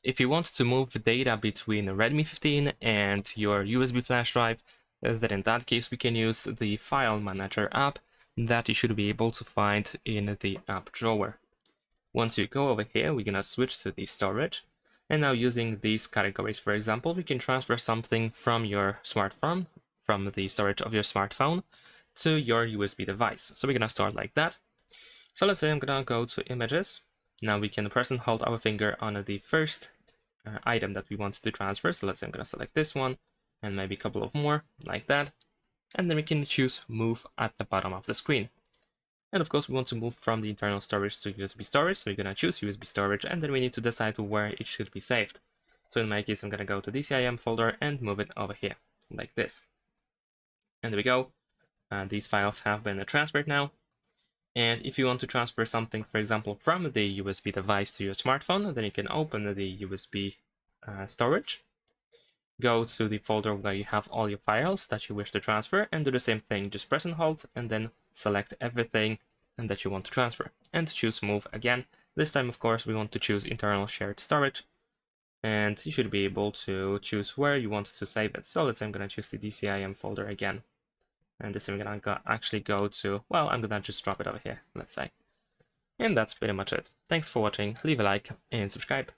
if you want to move the data between a Redmi 15 and your USB flash drive, then in that case we can use the File Manager app that you should be able to find in the app drawer. Once you go over here, we're gonna switch to the storage. And now using these categories, for example, we can transfer something from your smartphone, from the storage of your smartphone, to your USB device. So we're gonna start like that. So let's say I'm gonna go to images. Now we can press and hold our finger on the first item that we want to transfer. So let's say I'm gonna select this one and maybe a couple of more like that. And then we can choose move at the bottom of the screen. And of course we want to move from the internal storage to USB storage. So we're gonna choose USB storage and then we need to decide where it should be saved. So in my case, I'm gonna go to DCIM folder and move it over here like this. And there we go. These files have been transferred now. And if you want to transfer something, for example, from the USB device to your smartphone, then you can open the USB storage, go to the folder where you have all your files that you wish to transfer, and do the same thing. Just press and hold, and then select everything that you want to transfer, and choose move again. This time, of course, we want to choose internal shared storage, and you should be able to choose where you want to save it. So let's say I'm going to choose the DCIM folder again. And this time I'm gonna actually go to, well, I'm gonna just drop it over here, let's say. And that's pretty much it. Thanks for watching, leave a like and subscribe.